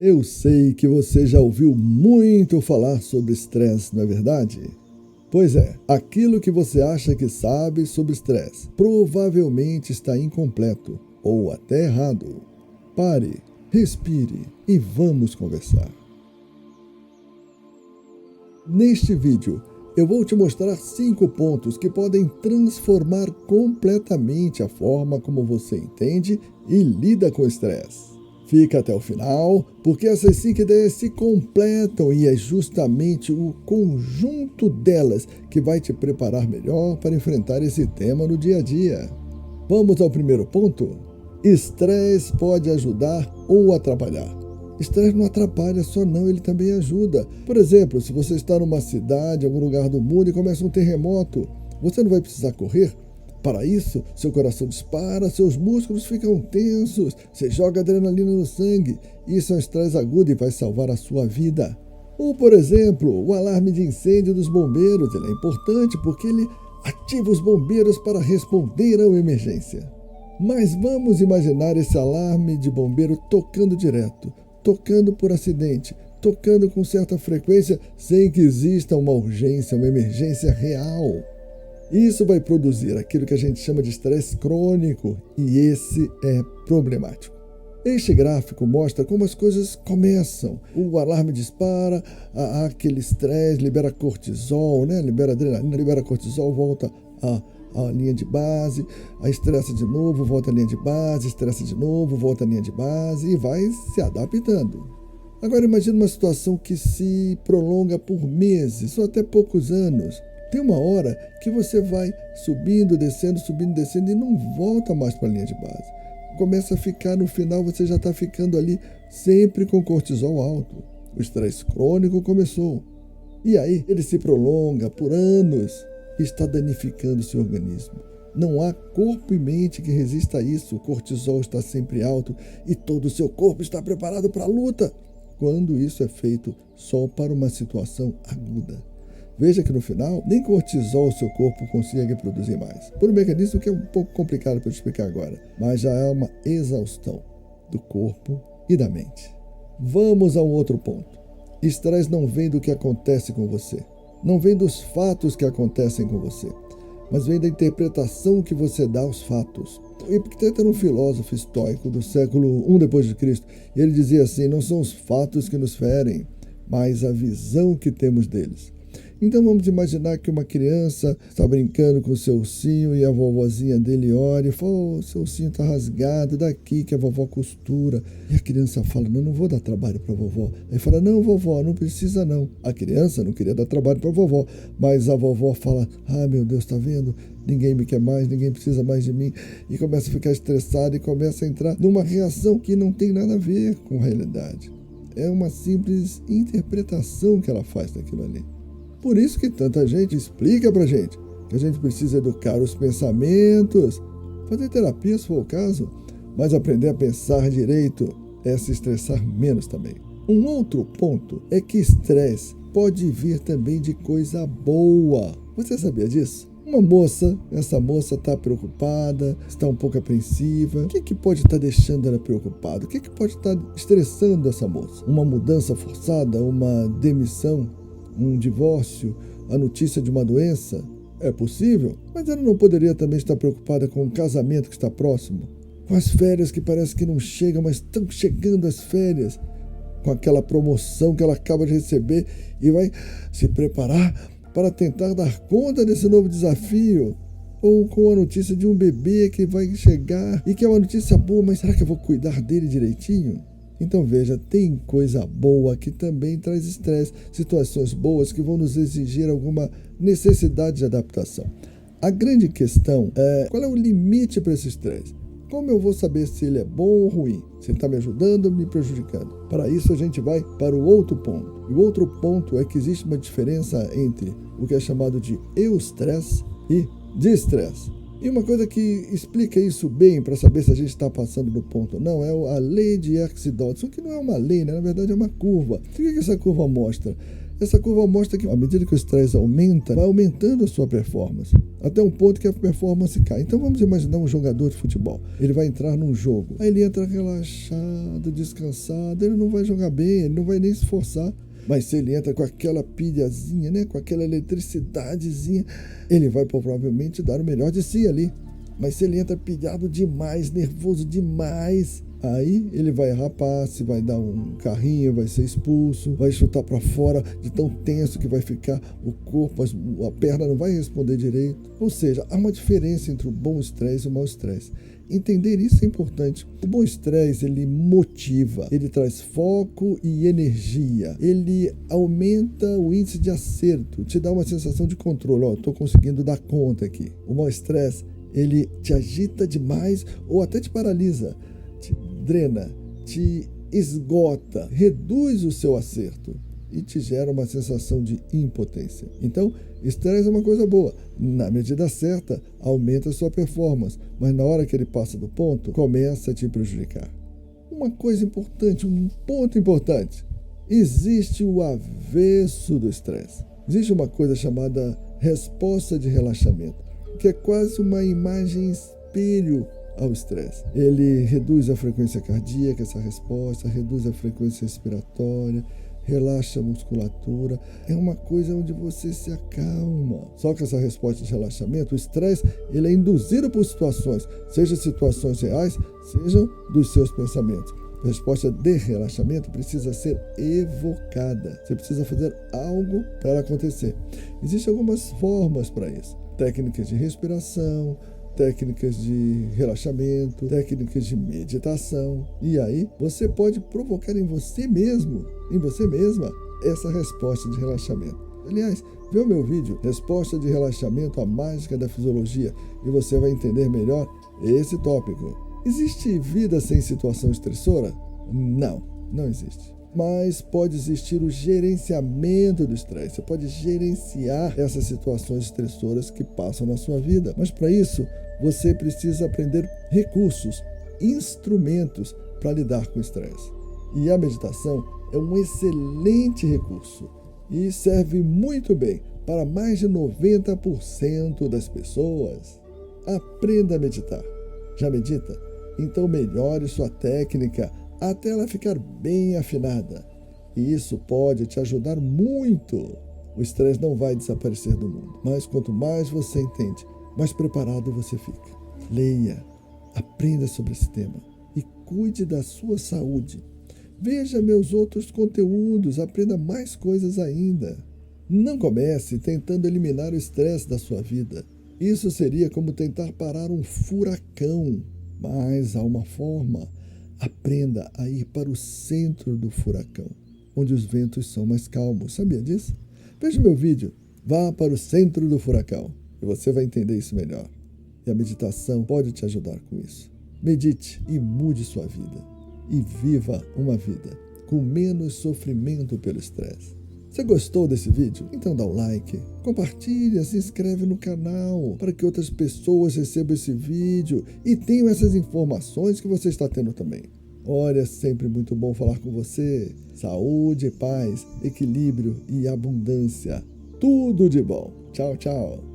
Eu sei que você já ouviu muito falar sobre estresse, não é verdade? Pois é, aquilo que você acha que sabe sobre estresse provavelmente está incompleto ou até errado. Pare, respire e vamos conversar. Neste vídeo, eu vou te mostrar 5 pontos que podem transformar completamente a forma como você entende e lida com o estresse. Fica até o final, porque essas 5 ideias se completam e é justamente o conjunto delas que vai te preparar melhor para enfrentar esse tema no dia a dia. Vamos ao primeiro ponto? Estresse pode ajudar ou atrapalhar. Estresse não atrapalha só não, ele também ajuda. Por exemplo, se você está numa cidade, em algum lugar do mundo e começa um terremoto, você não vai precisar correr? Para isso, seu coração dispara, seus músculos ficam tensos, você joga adrenalina no sangue. Isso é um estresse agudo e vai salvar a sua vida. Ou, por exemplo, o alarme de incêndio dos bombeiros. Ele é importante porque ele ativa os bombeiros para responder a uma emergência. Mas vamos imaginar esse alarme de bombeiro tocando direto, tocando por acidente, tocando com certa frequência sem que exista uma urgência, uma emergência real. Isso vai produzir aquilo que a gente chama de estresse crônico e esse é problemático. Este gráfico mostra como as coisas começam. O alarme dispara, aquele estresse libera cortisol, libera adrenalina, libera cortisol, volta a linha de base, estressa de novo, volta à linha de base, estressa de novo, volta à linha de base e vai se adaptando. Agora imagine uma situação que se prolonga por meses ou até poucos anos. Tem uma hora que você vai subindo, descendo e não volta mais para a linha de base. Começa a ficar, no final você já está ficando ali sempre com cortisol alto. O estresse crônico começou. E aí ele se prolonga por anos e está danificando o seu organismo. Não há corpo e mente que resista a isso. O cortisol está sempre alto e todo o seu corpo está preparado para a luta, quando isso é feito só para uma situação aguda. Veja que no final, nem cortisol o seu corpo consegue produzir mais. Por um mecanismo que é um pouco complicado para eu explicar agora, mas já é uma exaustão do corpo e da mente. Vamos a um outro ponto. Estresse não vem do que acontece com você. Não vem dos fatos que acontecem com você, mas vem da interpretação que você dá aos fatos. Epicteto era um filósofo estoico do século I d.C. E ele dizia assim: não são os fatos que nos ferem, mas a visão que temos deles. Então vamos imaginar que uma criança está brincando com o seu ursinho e a vovozinha dele olha e fala: seu ursinho está rasgado, daqui que a vovó costura. E a criança fala: não vou dar trabalho para a vovó. Aí fala: não, vovó, não precisa não. A criança não queria dar trabalho para a vovó, mas a vovó fala: meu Deus, está vendo? Ninguém me quer mais, ninguém precisa mais de mim. E começa a ficar estressado e começa a entrar numa reação que não tem nada a ver com a realidade. É uma simples interpretação que ela faz daquilo ali. Por isso que tanta gente explica pra gente que a gente precisa educar os pensamentos, fazer terapia se for o caso, mas aprender a pensar direito é se estressar menos também. Um outro ponto é que estresse pode vir também de coisa boa. Você sabia disso? Essa moça está preocupada, está um pouco apreensiva. O que pode estar deixando ela preocupada? O que pode estar estressando essa moça? Uma mudança forçada, uma demissão, um divórcio, a notícia de uma doença? É possível, mas ela não poderia também estar preocupada com o casamento que está próximo, com as férias que parece que não chegam, mas estão chegando as férias, com aquela promoção que ela acaba de receber e vai se preparar para tentar dar conta desse novo desafio, ou com a notícia de um bebê que vai chegar e que é uma notícia boa, mas será que eu vou cuidar dele direitinho? Então veja, tem coisa boa que também traz estresse, situações boas que vão nos exigir alguma necessidade de adaptação. A grande questão é qual é o limite para esse estresse? Como eu vou saber se ele é bom ou ruim? Se ele está me ajudando ou me prejudicando? Para isso a gente vai para o outro ponto. E o outro ponto é que existe uma diferença entre o que é chamado de eustresse e distresse. E uma coisa que explica isso bem para saber se a gente está passando do ponto ou não é a lei de Yerkes-Dodson, que não é uma lei, né? Na verdade é uma curva. O que essa curva mostra? Essa curva mostra que, à medida que o estresse aumenta, vai aumentando a sua performance, até um ponto que a performance cai. Então vamos imaginar um jogador de futebol. Ele vai entrar num jogo, aí ele entra relaxado, descansado, ele não vai jogar bem, ele não vai nem se esforçar. Mas se ele entra com aquela pilhazinha, né, com aquela eletricidadezinha, ele vai provavelmente dar o melhor de si ali. Mas se ele entra pilhado demais, nervoso demais, aí ele vai errar passe, vai dar um carrinho, vai ser expulso, vai chutar para fora de tão tenso que vai ficar o corpo, a perna não vai responder direito. Ou seja, há uma diferença entre o bom estresse e o mau estresse. Entender isso é importante. O bom estresse, ele motiva, ele traz foco e energia, ele aumenta o índice de acerto, te dá uma sensação de controle. Estou conseguindo dar conta aqui. O mau estresse, ele te agita demais ou até te paralisa, te drena, te esgota, reduz o seu acerto e te gera uma sensação de impotência. Então, estresse é uma coisa boa. Na medida certa, aumenta a sua performance, mas na hora que ele passa do ponto, começa a te prejudicar. Uma coisa importante, um ponto importante, existe o avesso do estresse. Existe uma coisa chamada resposta de relaxamento, que é quase uma imagem espelho ao estresse. Ele reduz a frequência cardíaca, essa resposta, reduz a frequência respiratória, relaxa a musculatura. É uma coisa onde você se acalma. Só que essa resposta de relaxamento, o estresse, ele é induzido por situações, seja situações reais, sejam dos seus pensamentos. A resposta de relaxamento precisa ser evocada. Você precisa fazer algo para ela acontecer. Existem algumas formas para isso. Técnicas de respiração, técnicas de relaxamento, técnicas de meditação. E aí você pode provocar em você mesmo, em você mesma, essa resposta de relaxamento. Aliás, vê o meu vídeo, Resposta de Relaxamento, a Mágica da Fisiologia, e você vai entender melhor esse tópico. Existe vida sem situação estressora? Não, não existe. Mas pode existir o gerenciamento do estresse. Você pode gerenciar essas situações estressoras que passam na sua vida. Mas para isso, você precisa aprender recursos, instrumentos para lidar com o estresse. E a meditação é um excelente recurso e serve muito bem para mais de 90% das pessoas. Aprenda a meditar. Já medita? Então melhore sua técnica até ela ficar bem afinada. E isso pode te ajudar muito. O estresse não vai desaparecer do mundo, mas quanto mais você entende, mais preparado você fica. Leia, aprenda sobre esse tema e cuide da sua saúde. Veja meus outros conteúdos, aprenda mais coisas ainda. Não comece tentando eliminar o estresse da sua vida. Isso seria como tentar parar um furacão, mas há uma forma. Aprenda a ir para o centro do furacão, onde os ventos são mais calmos. Sabia disso? Veja meu vídeo, vá para o centro do furacão e você vai entender isso melhor. E a meditação pode te ajudar com isso. Medite e mude sua vida. E viva uma vida com menos sofrimento pelo estresse. Você gostou desse vídeo? Então dá um like, compartilha, se inscreve no canal para que outras pessoas recebam esse vídeo e tenham essas informações que você está tendo também. Olha, é sempre muito bom falar com você. Saúde, paz, equilíbrio e abundância. Tudo de bom. Tchau, tchau.